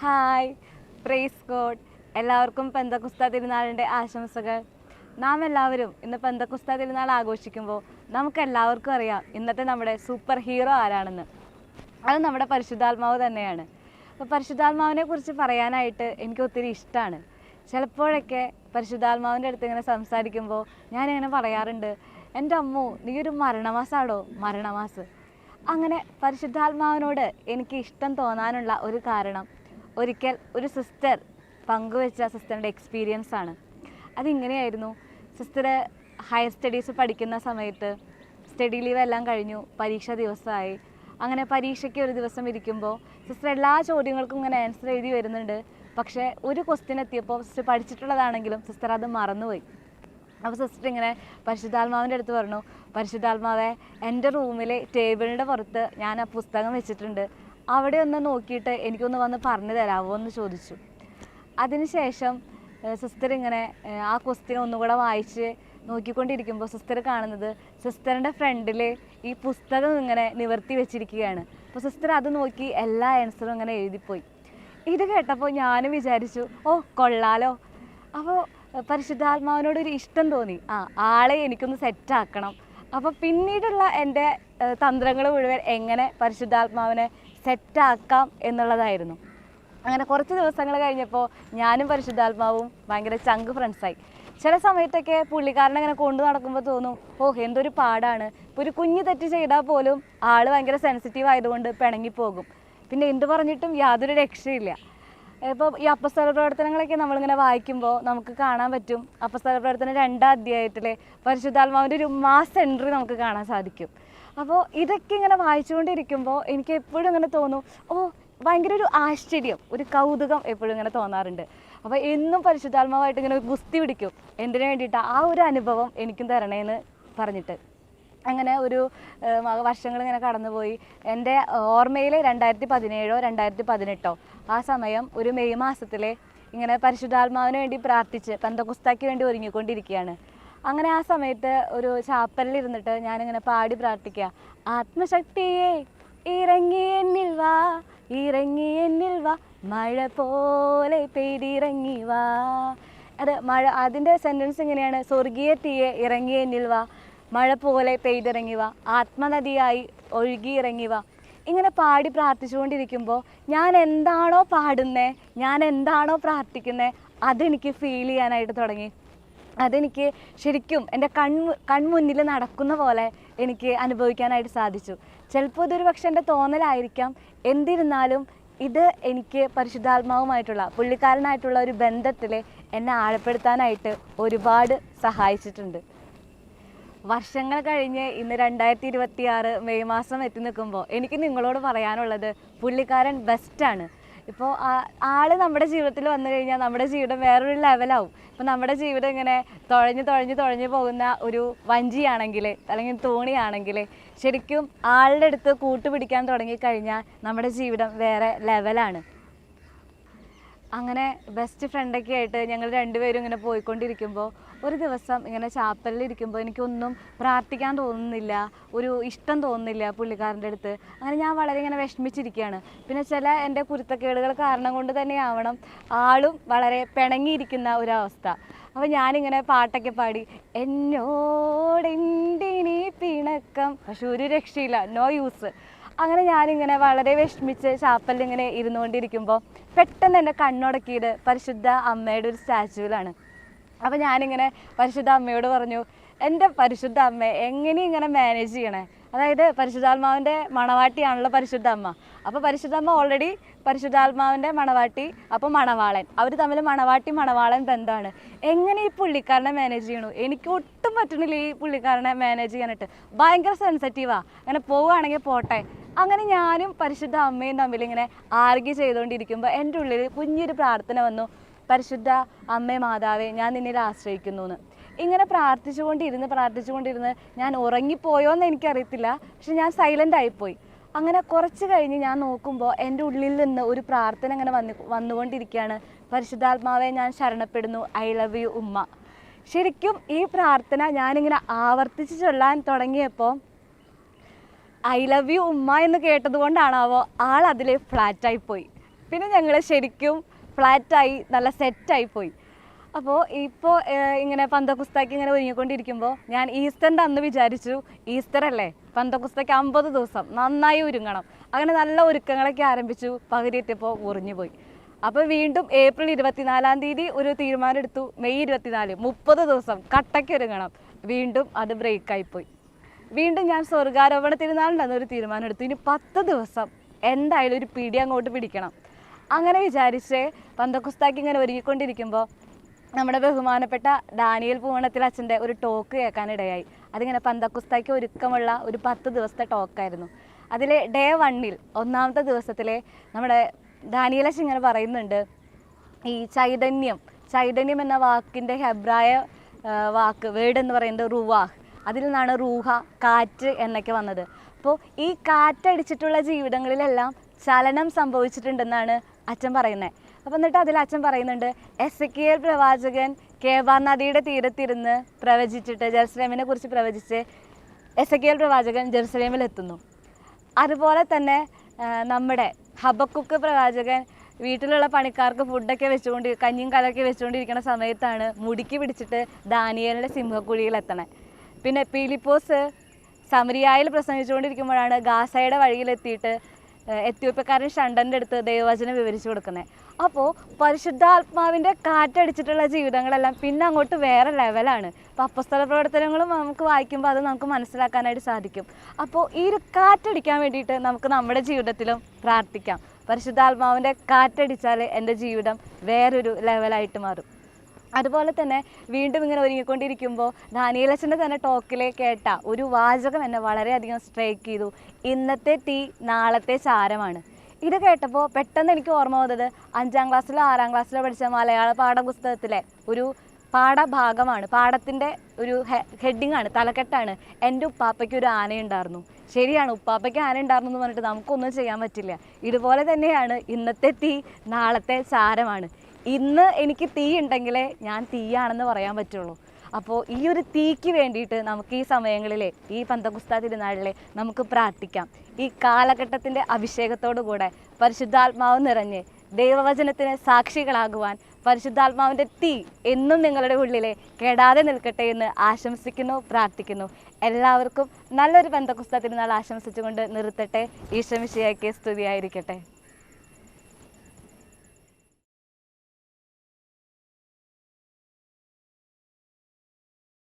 Hi, praise God. എല്ലാവർക്കും പെന്തക്കുസ്ത തിരുനാളിൻ്റെ ആശംസകൾ. നാം എല്ലാവരും ഇന്ന് പെന്തക്കുസ്ത തിരുനാൾ ആഘോഷിക്കുമ്പോൾ നമുക്കെല്ലാവർക്കും അറിയാം ഇന്നത്തെ നമ്മുടെ സൂപ്പർ ഹീറോ ആരാണെന്ന്. അത് നമ്മുടെ പരിശുദ്ധാത്മാവ് തന്നെയാണ്. അപ്പോൾ പരിശുദ്ധാത്മാവിനെ കുറിച്ച് പറയാനായിട്ട് എനിക്ക് ഒത്തിരി ഇഷ്ടമാണ്. ചിലപ്പോഴൊക്കെ പരിശുദ്ധാത്മാവിൻ്റെ അടുത്ത് ഇങ്ങനെ സംസാരിക്കുമ്പോൾ ഞാനിങ്ങനെ പറയാറുണ്ട്, എൻ്റെ അമ്മോ നീ ഒരു മരണമാസാടോ മരണമാസ്. അങ്ങനെ പരിശുദ്ധാത്മാവിനോട് എനിക്ക് ഇഷ്ടം തോന്നാനുള്ള ഒരു കാരണം ഒരിക്കൽ ഒരു സിസ്റ്റർ പങ്കുവെച്ച സിസ്റ്ററിൻ്റെ എക്സ്പീരിയൻസ് ആണ്. അതിങ്ങനെയായിരുന്നു. സിസ്റ്റർ ഹയർ സ്റ്റഡീസ് പഠിക്കുന്ന സമയത്ത് സ്റ്റഡി ലീവ് എല്ലാം കഴിഞ്ഞു, പരീക്ഷ ദിവസമായി. അങ്ങനെ പരീക്ഷയ്ക്ക് ഒരു ദിവസം ഇരിക്കുമ്പോൾ സിസ്റ്റർ എല്ലാ ചോദ്യങ്ങൾക്കും ഇങ്ങനെ ആൻസർ എഴുതി വരുന്നുണ്ട്. പക്ഷേ ഒരു ക്വസ്റ്റ്യൻ എത്തിയപ്പോൾ സിസ്റ്റർ പഠിച്ചിട്ടുള്ളതാണെങ്കിലും സിസ്റ്റർ അത് മറന്നുപോയി. അപ്പോൾ സിസ്റ്റർ ഇങ്ങനെ പരിശുദ്ധാത്മാവിൻ്റെ അടുത്ത് പറഞ്ഞു, പരിശുദ്ധാത്മാവെ, എൻ്റെ റൂമിലെ ടേബിളിൻ്റെ പുറത്ത് ഞാൻ ആ പുസ്തകം വെച്ചിട്ടുണ്ട്, അവിടെ ഒന്ന് നോക്കിയിട്ട് എനിക്കൊന്ന് വന്ന് പറഞ്ഞു തരാമോ എന്ന് ചോദിച്ചു. അതിനുശേഷം സിസ്റ്റർ ഇങ്ങനെ ആ ക്വസ്റ്റ്യൻ ഒന്നുകൂടെ വായിച്ച് നോക്കിക്കൊണ്ടിരിക്കുമ്പോൾ സിസ്റ്റർ കാണുന്നത് സിസ്റ്ററിൻ്റെ ഫ്രണ്ടിൽ ഈ പുസ്തകം ഇങ്ങനെ നിവർത്തി വെച്ചിരിക്കുകയാണ്. അപ്പോൾ സിസ്റ്റർ അത് നോക്കി എല്ലാ ആൻസറും ഇങ്ങനെ എഴുതിപ്പോയി. ഇത് കേട്ടപ്പോൾ ഞാനും വിചാരിച്ചു, ഓ കൊള്ളാലോ. അപ്പോൾ പരിശുദ്ധാത്മാവിനോടൊരു ഇഷ്ടം തോന്നി, ആളെ എനിക്കൊന്ന് സെറ്റാക്കണം. അപ്പോൾ പിന്നീടുള്ള എൻ്റെ തന്ത്രങ്ങൾ മുഴുവൻ എങ്ങനെ പരിശുദ്ധാത്മാവിനെ സെറ്റാക്കാം എന്നുള്ളതായിരുന്നു. അങ്ങനെ കുറച്ച് ദിവസങ്ങൾ കഴിഞ്ഞപ്പോൾ ഞാനും പരിശുദ്ധാത്മാവും ഭയങ്കര ചങ്ക് ഫ്രണ്ട്സായി. ചില സമയത്തൊക്കെ പുള്ളിക്കാരനെ അങ്ങനെ കൊണ്ടു നടക്കുമ്പോൾ തോന്നും, ഓ എന്തൊരു പാടാണ്. ഇപ്പോൾ ഒരു കുഞ്ഞ് തെറ്റ് ചെയ്താൽ പോലും ആൾ ഭയങ്കര സെൻസിറ്റീവ് ആയതുകൊണ്ട് പിണങ്ങിപ്പോകും. പിന്നെ എന്ത് പറഞ്ഞിട്ടും യാതൊരു രക്ഷയില്ല. ഇപ്പോൾ ഈ അപ്പസ്തല പ്രവർത്തനങ്ങളൊക്കെ നമ്മളിങ്ങനെ വായിക്കുമ്പോൾ നമുക്ക് കാണാൻ പറ്റും, അപ്പസ്തല പ്രവർത്തനം 2-ാം അധ്യായത്തിലെ പരിശുദ്ധാത്മാവിൻ്റെ ഒരു മാസ് എൻട്രി നമുക്ക് കാണാൻ സാധിക്കും. അപ്പോൾ ഇതൊക്കെ ഇങ്ങനെ വായിച്ചുകൊണ്ടിരിക്കുമ്പോൾ എനിക്ക് എപ്പോഴും ഇങ്ങനെ തോന്നും, ഭയങ്കര ഒരു ആശ്ചര്യം, ഒരു കൗതുകം എപ്പോഴും ഇങ്ങനെ തോന്നാറുണ്ട്. അപ്പോൾ എന്നും പരിശുദ്ധാത്മാവായിട്ട് ഇങ്ങനെ ഗുസ്തി പിടിക്കും, എന്തിനു വേണ്ടിയിട്ടാണ് ആ ഒരു അനുഭവം എനിക്കും തരണേന്ന് പറഞ്ഞിട്ട്. അങ്ങനെ ഒരു വർഷങ്ങളിങ്ങനെ കടന്നുപോയി. എൻ്റെ ഓർമ്മയിൽ 2017 2018 ആ സമയം ഒരു മെയ് മാസത്തിലെ ഇങ്ങനെ പരിശുദ്ധാത്മാവിന് വേണ്ടി പ്രാർത്ഥിച്ച് പെന്തക്കുസ്തായ്ക്ക് വേണ്ടി ഒരുങ്ങിക്കൊണ്ടിരിക്കുകയാണ്. അങ്ങനെ ആ സമയത്ത് ഒരു ചാപ്പലിൽ ഇരുന്നിട്ട് ഞാനിങ്ങനെ പാടി പ്രാർത്ഥിക്കുക, ആത്മശക്തിയെ ഇറങ്ങി എന്നിൽ വാ, ഇറങ്ങി എന്നിൽ വാ, മഴ പോലെ പെയ്തിറങ്ങി വാ. അത് മഴ, അതിൻ്റെ സെൻറ്റൻസ് ഇങ്ങനെയാണ്, സ്വർഗീയ തീയെ ഇറങ്ങി എന്നിൽ വാ, മഴ പോലെ പെയ്തിറങ്ങി വാ, ആത്മനദിയായി ഒഴുകിയിറങ്ങി വാ. ഇങ്ങനെ പാടി പ്രാർത്ഥിച്ചുകൊണ്ടിരിക്കുമ്പോൾ ഞാൻ എന്താണോ പാടുന്നത്, ഞാൻ എന്താണോ പ്രാർത്ഥിക്കുന്നത്, അതെനിക്ക് ഫീൽ ചെയ്യാനായിട്ട് തുടങ്ങി. അതെനിക്ക് ശരിക്കും എൻ്റെ കൺമുന്നിൽ നടക്കുന്ന പോലെ എനിക്ക് അനുഭവിക്കാനായിട്ട് സാധിച്ചു. ചിലപ്പോൾ ഇതൊരു പക്ഷേ എൻ്റെ തോന്നലായിരിക്കാം. എന്നിരുന്നാലും ഇത് എനിക്ക് പരിശുദ്ധാത്മാവുമായിട്ടുള്ള പുള്ളിക്കാരനായിട്ടുള്ള ഒരു ബന്ധത്തിൽ എന്നെ ആഴപ്പെടുത്താനായിട്ട് ഒരുപാട് സഹായിച്ചിട്ടുണ്ട്. വർഷങ്ങൾ കഴിഞ്ഞ് ഇന്ന് 2026 മെയ് മാസം എത്തി നിൽക്കുമ്പോൾ എനിക്ക് നിങ്ങളോട് പറയാനുള്ളത്, പുള്ളിക്കാരൻ ബെസ്റ്റാണ്. ഇപ്പോൾ ആള് നമ്മുടെ ജീവിതത്തിൽ വന്നു കഴിഞ്ഞാൽ നമ്മുടെ ജീവിതം വേറൊരു ലെവലാവും. ഇപ്പോൾ നമ്മുടെ ജീവിതം ഇങ്ങനെ തുഴഞ്ഞു പോകുന്ന ഒരു വഞ്ചിയാണെങ്കിൽ അല്ലെങ്കിൽ തോണിയാണെങ്കിൽ ശരിക്കും ആളുടെ അടുത്ത് കൂട്ടുപിടിക്കാൻ തുടങ്ങിക്കഴിഞ്ഞാൽ നമ്മുടെ ജീവിതം വേറെ ലെവലാണ്. അങ്ങനെ ബെസ്റ്റ് ഫ്രണ്ടൊക്കെ ആയിട്ട് ഞങ്ങൾ രണ്ടുപേരും ഇങ്ങനെ പോയിക്കൊണ്ടിരിക്കുമ്പോൾ ഒരു ദിവസം ഇങ്ങനെ ചാപ്പലിലിരിക്കുമ്പോൾ എനിക്കൊന്നും പ്രാർത്ഥിക്കാൻ തോന്നുന്നില്ല, ഒരു ഇഷ്ടം തോന്നുന്നില്ല പുള്ളിക്കാരൻ്റെ അടുത്ത്. അങ്ങനെ ഞാൻ വളരെ ഇങ്ങനെ വിഷമിച്ചിരിക്കുകയാണ്. പിന്നെ ചില എൻ്റെ കുരുത്തക്കേടുകൾ കാരണം കൊണ്ട് തന്നെയാവണം ആളും വളരെ പിണങ്ങിയിരിക്കുന്ന ഒരവസ്ഥ. അപ്പോൾ ഞാനിങ്ങനെ പാട്ടൊക്കെ പാടി, എന്നോടെന്തിനീ പിണക്കം, പക്ഷെ ഒരു രക്ഷയില്ല, നോ യൂസ്. അങ്ങനെ ഞാനിങ്ങനെ വളരെ വിഷമിച്ച് ചാപ്പലിങ്ങനെ ഇരുന്നുകൊണ്ടിരിക്കുമ്പോൾ പെട്ടെന്ന് എൻ്റെ കണ്ണുടക്കിയത് പരിശുദ്ധ അമ്മയുടെ ഒരു സ്റ്റാച്ചുവിലാണ്. അപ്പോൾ ഞാനിങ്ങനെ പരിശുദ്ധ അമ്മയോട് പറഞ്ഞു, എൻ്റെ പരിശുദ്ധ അമ്മ എങ്ങനെ ഇങ്ങനെ മാനേജ് ചെയ്യണേ? അതായത് പരിശുദ്ധാത്മാവിൻ്റെ മണവാട്ടിയാണല്ലോ പരിശുദ്ധ അമ്മ. അപ്പോൾ പരിശുദ്ധ അമ്മ ഓൾറെഡി പരിശുദ്ധാത്മാവിൻ്റെ മണവാട്ടി, അപ്പോൾ മണവാളൻ, അവർ തമ്മിൽ മണവാളൻ ബന്ധമാണ്. എങ്ങനെ ഈ പുള്ളിക്കാരനെ മാനേജ് ചെയ്യണു? എനിക്ക് ഒട്ടും പറ്റണില്ല ഈ പുള്ളിക്കാരനെ മാനേജ് ചെയ്യാനായിട്ട്. ഭയങ്കര സെൻസിറ്റീവാണ്. അങ്ങനെ പോവുകയാണെങ്കിൽ പോട്ടെ. അങ്ങനെ ഞാനും പരിശുദ്ധ അമ്മയും തമ്മിലിങ്ങനെ ആർഗ്യൂ ചെയ്തുകൊണ്ടിരിക്കുമ്പോൾ എൻ്റെ ഉള്ളിൽ കുഞ്ഞൊരു പ്രാർത്ഥന വന്നു, പരിശുദ്ധ അമ്മേ മാതാവേ, ഞാൻ നിന്നിൽ ആശ്രയിക്കുന്നു എന്ന്. ഇങ്ങനെ പ്രാർത്ഥിച്ചുകൊണ്ടിരുന്ന് ഞാൻ ഉറങ്ങിപ്പോയോയെന്ന് എനിക്കറിയത്തില്ല, പക്ഷെ ഞാൻ സൈലൻ്റ് ആയിപ്പോയി. അങ്ങനെ കുറച്ച് കഴിഞ്ഞ് ഞാൻ നോക്കുമ്പോൾ എൻ്റെ ഉള്ളിൽ നിന്ന് ഒരു പ്രാർത്ഥന ഇങ്ങനെ വന്നുകൊണ്ടിരിക്കുകയാണ്, പരിശുദ്ധാത്മാവെ ഞാൻ ശരണപ്പെടുന്നു, ഐ ലവ് യു ഉമ്മ. ശരിക്കും ഈ പ്രാർത്ഥന ഞാനിങ്ങനെ ആവർത്തിച്ച് ചൊല്ലാൻ തുടങ്ങിയപ്പോൾ ഐ ലവ് യു ഉമ്മ എന്ന് കേട്ടത് കൊണ്ടാണാവോ ആൾ അതിൽ ഫ്ലാറ്റായിപ്പോയി. പിന്നെ ഞങ്ങൾ ശരിക്കും ഫ്ലാറ്റായി നല്ല സെറ്റായി പോയി. അപ്പോൾ ഇപ്പോൾ ഇങ്ങനെ പന്തക്കുസ്താക്ക് ഇങ്ങനെ ഒരുങ്ങിക്കൊണ്ടിരിക്കുമ്പോൾ ഞാൻ ഈസ്റ്ററിൻ്റെ അന്ന് വിചാരിച്ചു, ഈസ്റ്റർ അല്ലേ, പന്തക്കുസ്താക്ക് 50 ദിവസം നന്നായി ഒരുങ്ങണം. അങ്ങനെ നല്ല ഒരുക്കങ്ങളൊക്കെ ആരംഭിച്ചു. പകുതി എത്തിയപ്പോൾ മുറിഞ്ഞു പോയി. അപ്പോൾ വീണ്ടും ഏപ്രിൽ 24-ാം തീയതി ഒരു തീരുമാനം എടുത്തു. മെയ് 24 30 ദിവസം കട്ടയ്ക്ക് ഒരുങ്ങണം. വീണ്ടും അത് ബ്രേക്കായിപ്പോയി. വീണ്ടും ഞാൻ സ്വർഗാരോപണ തിരുനാളിൻ്റെ അന്നൊരു തീരുമാനം എടുത്തു. ഇനി 10 ദിവസം എന്തായാലും ഒരു പിടി അങ്ങോട്ട് പിടിക്കണം. അങ്ങനെ വിചാരിച്ച് പന്തക്കുസ്താക്ക് ഇങ്ങനെ ഒരുങ്ങിക്കൊണ്ടിരിക്കുമ്പോൾ നമ്മുടെ ബഹുമാനപ്പെട്ട ഡാനിയൽ പൂവണത്തിൽ അച്ഛൻ്റെ ഒരു ടോക്ക് കേൾക്കാനിടയായി. അതിങ്ങനെ പന്തക്കുസ്താക്ക് ഒരുക്കമുള്ള ഒരു 10 ദിവസത്തെ ടോക്കായിരുന്നു. അതിൽ ഡേ 1 ഒന്നാമത്തെ ദിവസത്തിലെ നമ്മുടെ ഡാനിയൽ അച്ഛൻ ഇങ്ങനെ പറയുന്നുണ്ട്, ഈ ചൈതന്യം എന്ന വാക്കിൻ്റെ ഹെബ്രായ വാക്ക് വേർഡ് എന്ന് പറയുന്നത് റുവാഹ്, അതിൽ നിന്നാണ് റൂഹ, കാറ്റ് എന്നൊക്കെ വന്നത്. അപ്പോൾ ഈ കാറ്റടിച്ചിട്ടുള്ള ജീവിതങ്ങളിലെല്ലാം ചലനം സംഭവിച്ചിട്ടുണ്ടെന്നാണ് അച്ഛൻ പറയുന്നത്. അപ്പോൾ എന്നിട്ട് അതിൽ അച്ഛൻ പറയുന്നുണ്ട്, എസെക്കിയേൽ പ്രവാചകൻ കേബാർ നദിയുടെ തീരത്തിരുന്ന് പ്രവചിച്ചിട്ട് ജെറുസലേമിനെ കുറിച്ച് പ്രവചിച്ച് എസെക്കിയേൽ പ്രവാചകൻ ജെറുസലേമിലെത്തുന്നു. അതുപോലെ തന്നെ നമ്മുടെ ഹബക്കുക്ക് പ്രവാചകൻ വീട്ടിലുള്ള പണിക്കാർക്ക് ഫുഡൊക്കെ കഞ്ഞിയും കലൊക്കെ വെച്ചുകൊണ്ടിരിക്കുന്ന സമയത്താണ് മുടിക്ക് പിടിച്ചിട്ട് ദാനിയേലിൻ്റെ സിംഹക്കുഴിയിലെത്തണേ. പിന്നെ പീലിപ്പോസ് സമരിയായിൽ പ്രസംഗിച്ചുകൊണ്ടിരിക്കുമ്പോഴാണ് ഗാസയുടെ വഴിയിലെത്തിയിട്ട് എത്യോപ്യക്കാരൻ ഷണ്ടൻ്റെ അടുത്ത് ദൈവവചനം വിവരിച്ചു കൊടുക്കുന്നത്. അപ്പോൾ പരിശുദ്ധാത്മാവിൻ്റെ കാറ്റടിച്ചിട്ടുള്ള ജീവിതങ്ങളെല്ലാം പിന്നെ അങ്ങോട്ട് വേറെ ലെവലാണ്. അപ്പോൾ അപ്പസ്തല പ്രവർത്തനങ്ങളും നമുക്ക് വായിക്കുമ്പോൾ അത് നമുക്ക് മനസ്സിലാക്കാനായിട്ട് സാധിക്കും. അപ്പോൾ ഈ ഒരു കാറ്റടിക്കാൻ വേണ്ടിയിട്ട് നമുക്ക് നമ്മുടെ ജീവിതത്തിലും പ്രാർത്ഥിക്കാം. പരിശുദ്ധാത്മാവിൻ്റെ കാറ്റടിച്ചാൽ എൻ്റെ ജീവിതം വേറൊരു ലെവലായിട്ട് മാറും. അതുപോലെ തന്നെ വീണ്ടും ഇങ്ങനെ ഒരുങ്ങിക്കൊണ്ടിരിക്കുമ്പോൾ ദാനിയേലച്ഛൻ്റെ തന്നെ ടോക്കിൽ കേട്ട ഒരു വാചകം എന്നെ വളരെയധികം സ്ട്രൈക്ക് ചെയ്തു. ഇന്നത്തെ തീ നാളത്തെ ചാരമാണ്. ഇത് കേട്ടപ്പോൾ പെട്ടെന്ന് എനിക്ക് ഓർമ്മ വന്നത് 5ാം ക്ലാസ്സിലോ 6ാം ക്ലാസ്സിലോ പഠിച്ച മലയാള പാഠപുസ്തകത്തിലെ ഒരു പാഠഭാഗമാണ്. പാഠത്തിൻ്റെ ഒരു ഹെഡിങ് ആണ്, തലക്കെട്ടാണ്, എൻ്റെ ഉപ്പാപ്പയ്ക്ക് ഒരു ആനയുണ്ടായിരുന്നു. ശരിയാണ്, ഉപ്പാപ്പയ്ക്ക് ആന ഉണ്ടായിരുന്നു എന്ന് പറഞ്ഞിട്ട് നമുക്കൊന്നും ചെയ്യാൻ പറ്റില്ല. ഇതുപോലെ തന്നെയാണ് ഇന്നത്തെ തീ നാളത്തെ ചാരമാണ്. ഇന്ന് എനിക്ക് തീ ഉണ്ടെങ്കിലേ ഞാൻ തീയാണെന്ന് പറയാൻ പറ്റുള്ളൂ. അപ്പോൾ ഈ ഒരു തീക്ക് വേണ്ടിയിട്ട് നമുക്ക് ഈ സമയങ്ങളിലെ ഈ പന്തക്കുസ്താ തിരുനാളിലെ നമുക്ക് പ്രാർത്ഥിക്കാം. ഈ കാലഘട്ടത്തിൻ്റെ അഭിഷേകത്തോടു കൂടെ പരിശുദ്ധാത്മാവ് നിറഞ്ഞ് ദൈവവചനത്തിന് സാക്ഷികളാകുവാൻ പരിശുദ്ധാത്മാവിൻ്റെ തീ എന്നും നിങ്ങളുടെ ഉള്ളിലെ കെടാതെ നിൽക്കട്ടെ എന്ന് ആശംസിക്കുന്നു, പ്രാർത്ഥിക്കുന്നു. എല്ലാവർക്കും നല്ലൊരു പന്തക്കുസ്താ തിരുനാൾ ആശംസിച്ചുകൊണ്ട് നിർത്തട്ടെ. ഈശോ മിശിഹായ്ക്ക് സ്തുതിയായിരിക്കട്ടെ.